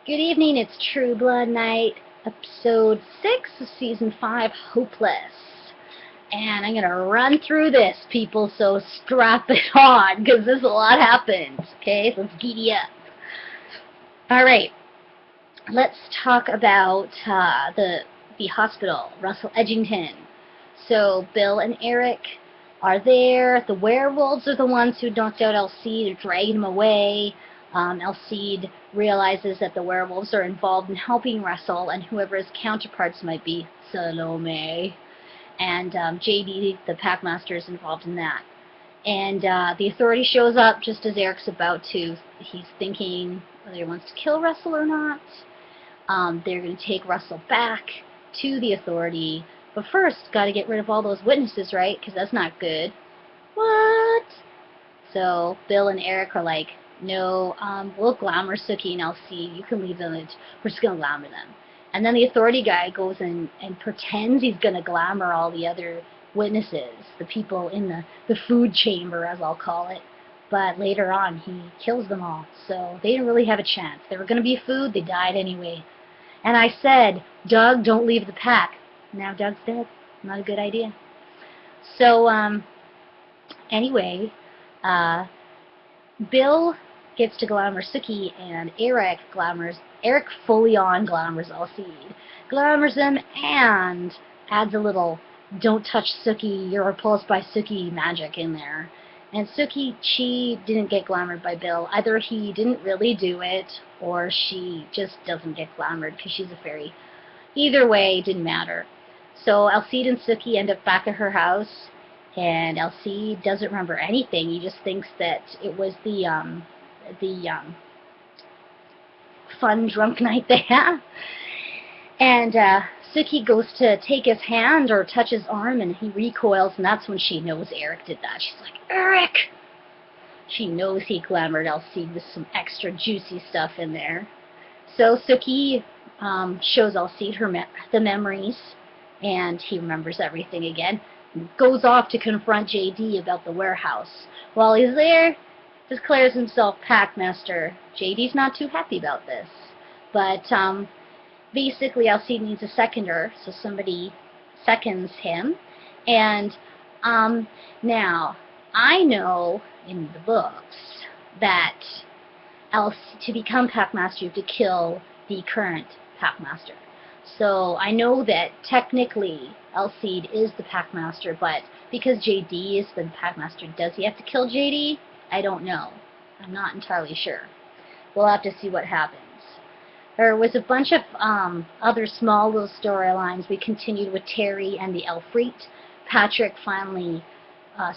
Good evening, it's True Blood Night, episode 6 of season 5, Hopeless. And I'm gonna run through this, people, so strap it on, because there's a lot happens, okay? So let's giddy up. Alright, let's talk about the hospital, Russell Edgington. So Bill and Eric are there. The werewolves are the ones who knocked out Alcide, they're dragging him away. Alcide realizes that the werewolves are involved in helping Russell and whoever his counterparts might be, Salome. And JD, the Packmaster, is involved in that. And the authority shows up just as Eric's about to. He's thinking whether he wants to kill Russell or not. They're going to take Russell back to the authority. But first, got to get rid of all those witnesses, right? Because that's not good. What? So Bill and Eric are like, no, we'll glamour Sookie and Alcide. You can leave them. We're just going to glamour them. And then the authority guy goes and pretends he's going to glamour all the other witnesses, the people in the food chamber, as I'll call it. But later on, he kills them all. So they didn't really have a chance. They were going to be food. They died anyway. And I said, Doug, don't leave the pack. Now Doug's dead. Not a good idea. So, anyway, Bill gets to glamour Sookie, and Eric fully on glamours Alcide. Glamours him and adds a little don't touch Sookie, you're repulsed by Sookie magic in there. And Sookie, she didn't get glamoured by Bill. Either he didn't really do it, or she just doesn't get glamoured because she's a fairy. Either way, it didn't matter. So Alcide and Sookie end up back at her house, and Alcide doesn't remember anything. He just thinks that it was the fun drunk night they had. And Sookie goes to take his hand or touch his arm, and he recoils, and that's when she knows Eric did that. She's like, Eric! She knows he glamoured Alcide with some extra juicy stuff in there. So Sookie shows Alcide the memories, and he remembers everything again. And goes off to confront JD about the warehouse. While he's there, declares himself Packmaster. JD's not too happy about this. But basically Alcide needs a seconder, so somebody seconds him. And now, I know in the books that to become Packmaster you have to kill the current Packmaster. So I know that technically Alcide is the Packmaster, but because JD is the Packmaster, does he have to kill JD? I don't know. I'm not entirely sure. We'll have to see what happens. There was a bunch of other small little storylines. We continued with Terry and the Elfreet. Patrick finally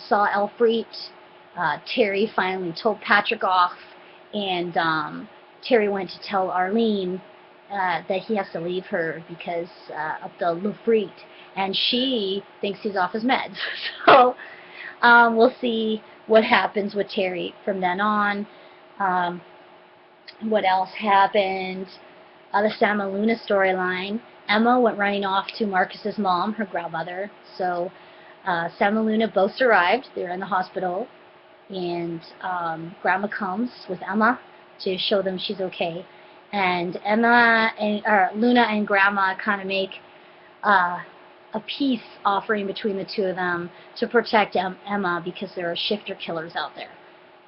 saw Elfreet. Terry finally told Patrick off, and Terry went to tell Arlene that he has to leave her because of the Lefreet, and she thinks he's off his meds. So we'll see what happens with Terry from then on. What else happened? The Sam and Luna storyline. Emma went running off to Marcus's mom, her grandmother. So Sam and Luna both arrived. They're in the hospital, and Grandma comes with Emma to show them she's okay. And Luna and Grandma kind of make a peace offering between the two of them to protect Emma because there are shifter killers out there.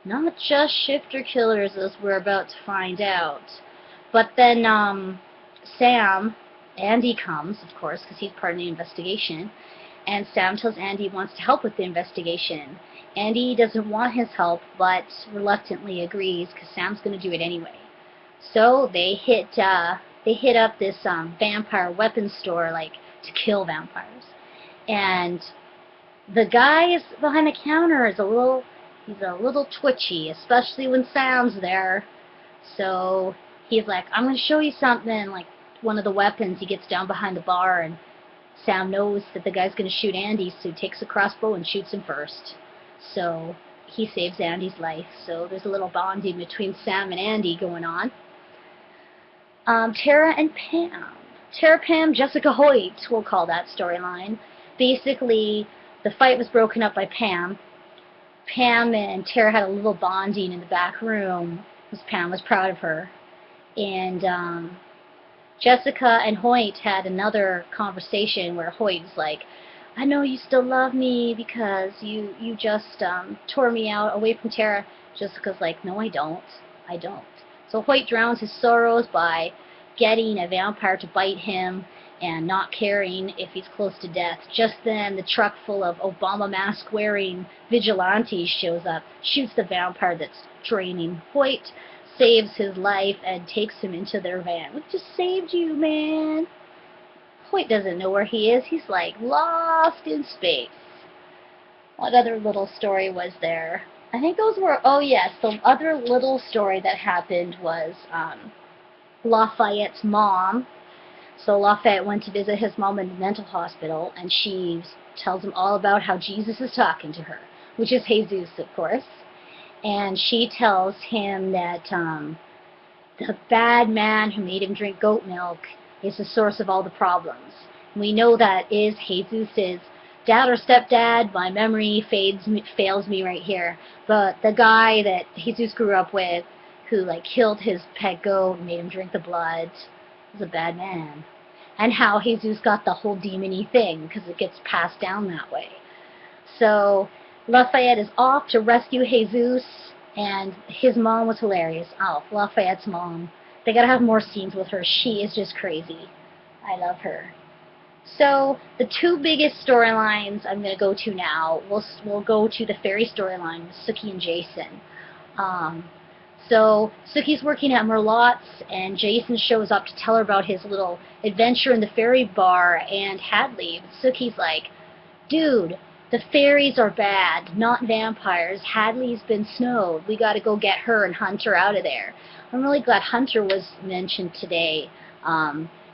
Not just shifter killers, as we're about to find out. But then Andy comes, of course, because he's part of the investigation. And Sam tells Andy he wants to help with the investigation. Andy doesn't want his help, but reluctantly agrees because Sam's going to do it anyway. So they hit up this vampire weapons store, like, to kill vampires. And the guy behind the counter is he's a little twitchy, especially when Sam's there. So he's like, I'm going to show you something, like one of the weapons. He gets down behind the bar, and Sam knows that the guy's going to shoot Andy, so he takes a crossbow and shoots him first. So he saves Andy's life. So there's a little bonding between Sam and Andy going on. Tara and Pam. Tara, Pam, Jessica Hoyt, we'll call that storyline. Basically, the fight was broken up by Pam. Pam and Tara had a little bonding in the back room because Pam was proud of her. And Jessica and Hoyt had another conversation where Hoyt was like, I know you still love me because you just tore me out away from Tara. Jessica's like, no, I don't. I don't. So Hoyt drowns his sorrows by getting a vampire to bite him and not caring if he's close to death. Just then, the truck full of Obama mask-wearing vigilantes shows up, shoots the vampire that's draining Hoyt, saves his life, and takes him into their van. We just saved you, man. Hoyt doesn't know where he is. He's like lost in space. What other little story was there? I think those were, oh yes, the other little story that happened was Lafayette's mom. So Lafayette went to visit his mom in the mental hospital, and she tells him all about how Jesus is talking to her, which is Jesus, of course. And she tells him that the bad man who made him drink goat milk is the source of all the problems. We know that is Jesus' dad or stepdad. My memory fails me right here. But the guy that Jesus grew up with, who like killed his pet goat and made him drink the blood, was a bad man. And how Jesus got the whole demon-y thing, because it gets passed down that way. So Lafayette is off to rescue Jesus, and his mom was hilarious. Oh, Lafayette's mom. They gotta have more scenes with her. She is just crazy. I love her. So the two biggest storylines I'm going to go to now, we'll go to the fairy storyline with Sookie and Jason. So Sookie's working at Merlotte's, and Jason shows up to tell her about his little adventure in the fairy bar, and Hadley. Sookie's like, dude, the fairies are bad, not vampires. Hadley's been snowed. We got to go get her and hunt her out of there. I'm really glad Hunter was mentioned today.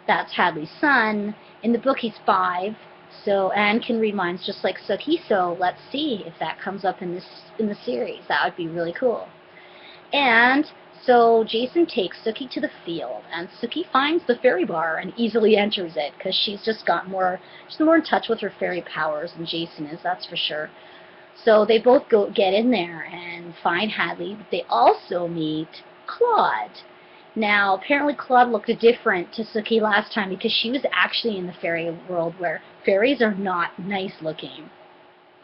That's Hadley's son. In the book, he's 5, so and can read minds just like Sookie. So let's see if that comes up in the series. That would be really cool. And so Jason takes Sookie to the field, and Sookie finds the fairy bar and easily enters it because she's more in touch with her fairy powers than Jason is, that's for sure. So they both get in there and find Hadley. They also meet Claude. Now, apparently Claude looked different to Sookie last time because she was actually in the fairy world where fairies are not nice looking.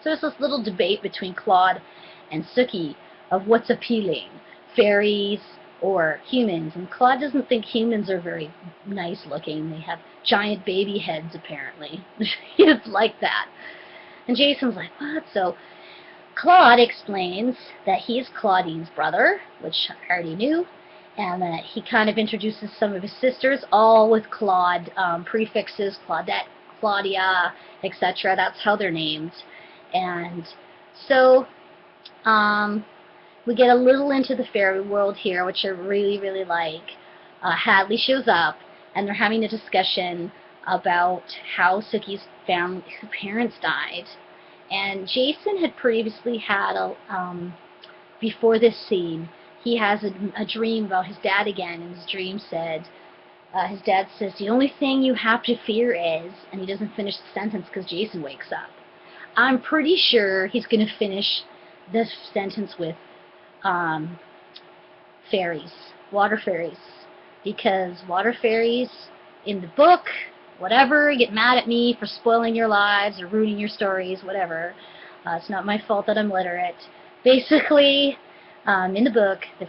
So there's this little debate between Claude and Sookie of what's appealing, fairies or humans. And Claude doesn't think humans are very nice looking. They have giant baby heads, apparently. It's like that. And Jason's like, what? So Claude explains that he's Claudine's brother, which I already knew, and that he kind of introduces some of his sisters, all with Claude prefixes, Claudette, Claudia, etc. That's how they're named. And so we get a little into the fairy world here, which I really, really like. Hadley shows up, and they're having a discussion about how Sookie's parents died. And Jason had previously had before this scene, he has a dream about his dad again, and his dream said, his dad says, the only thing you have to fear is, and he doesn't finish the sentence because Jason wakes up. I'm pretty sure he's going to finish this sentence with fairies, water fairies, because water fairies in the book, whatever, get mad at me for spoiling your lives or ruining your stories, whatever. It's not my fault that I'm literate. Basically, in the book, the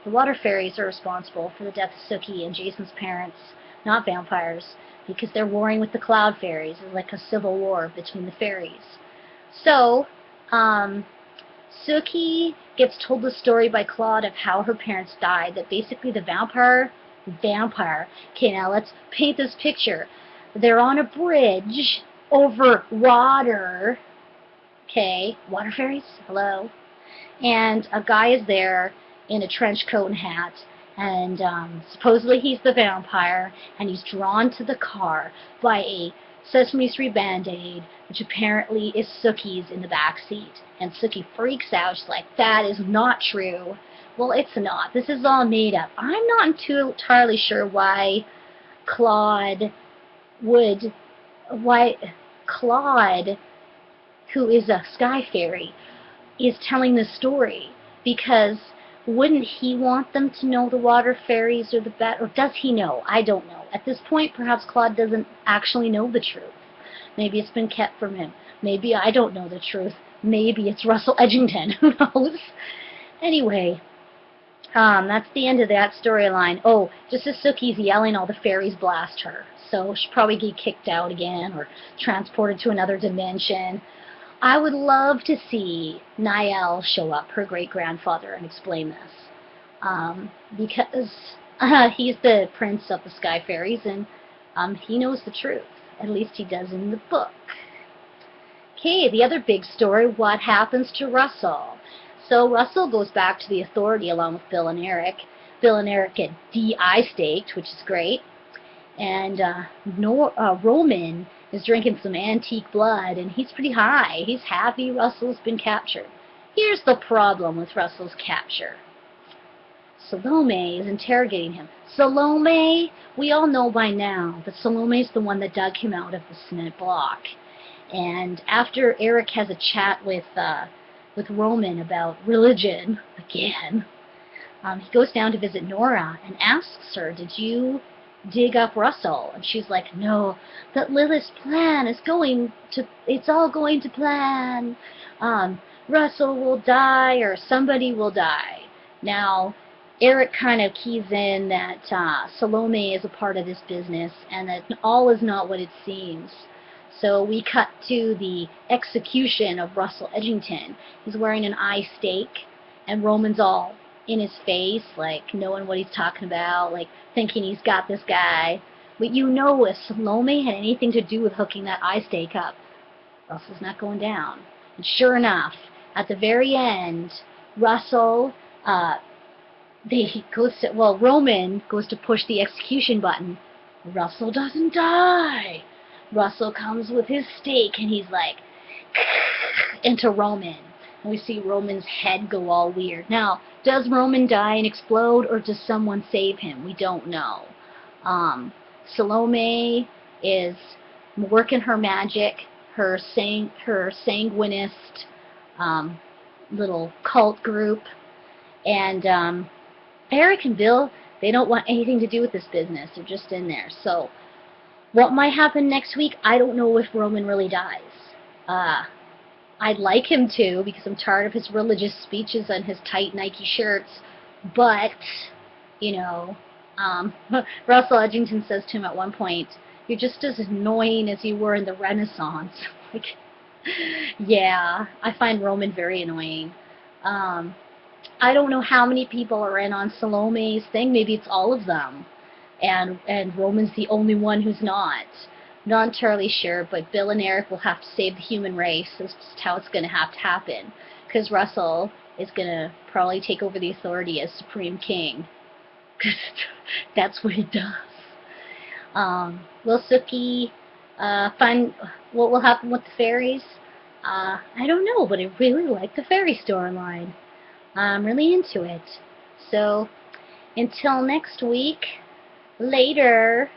water fairies are responsible for the death of Sookie and Jason's parents, not vampires, because they're warring with the cloud fairies. It's like a civil war between the fairies. So, Sookie gets told the story by Claude of how her parents died, that basically the vampire, okay, now let's paint this picture. They're on a bridge over water, okay, water fairies, hello, and a guy is there in a trench coat and hat, and supposedly he's the vampire, and he's drawn to the car by a Sesame Street Band-Aid, which apparently is Sookie's in the back seat. And Sookie freaks out. She's like, that is not true. Well, it's not. This is all made up. I'm not entirely sure why Claude, who is a sky fairy, is telling this story. Because wouldn't he want them to know the water fairies are the best? Or does he know? I don't know. At this point, perhaps Claude doesn't actually know the truth. Maybe it's been kept from him. Maybe I don't know the truth. Maybe it's Russell Edgington. Who knows? Anyway, that's the end of that storyline. Oh, just as Sookie's yelling, all the fairies blast her. So she'll probably get kicked out again or transported to another dimension. I would love to see Niall show up, her great-grandfather, and explain this. Because he's the prince of the Sky Fairies, and he knows the truth. At least he does in the book. Okay, the other big story, what happens to Russell? So Russell goes back to the Authority along with Bill and Eric. Bill and Eric get de-eye-staked, which is great. And Roman is drinking some antique blood, and he's pretty high. He's happy Russell's been captured. Here's the problem with Russell's capture. Salome is interrogating him. Salome, we all know by now that Salome is the one that dug him out of the cement block. And after Eric has a chat with Roman about religion, again, he goes down to visit Nora and asks her, did you dig up Russell? And she's like, no, that Lilith's plan is it's all going to plan. Russell will die or somebody will die. Now, Eric kind of keys in that Salome is a part of this business and that all is not what it seems. So we cut to the execution of Russell Edgington. He's wearing an eye stake, and Roman's all in his face, like knowing what he's talking about, like thinking he's got this guy. But you know if Salome had anything to do with hooking that eye stake up, Russell's not going down. And sure enough, at the very end, Russell, Roman goes to push the execution button. Russell doesn't die. Russell comes with his stake, and he's like, into Roman. And we see Roman's head go all weird. Now, does Roman die and explode, or does someone save him? We don't know. Salome is working her magic, her sanguinist little cult group, and Eric and Bill, they don't want anything to do with this business. They're just in there. So what might happen next week, I don't know if Roman really dies. I'd like him to, because I'm tired of his religious speeches and his tight Nike shirts. But, you know, Russell Edgington says to him at one point, you're just as annoying as you were in the Renaissance. Like, yeah, I find Roman very annoying. I don't know how many people are in on Salome's thing. Maybe it's all of them. And Roman's the only one who's not. Not entirely sure, but Bill and Eric will have to save the human race. That's just how it's going to have to happen. Because Russell is going to probably take over the Authority as Supreme King. Because that's what he does. Will Sookie find what will happen with the fairies? I don't know, but I really like the fairy storyline. I'm really into it. So, until next week, later.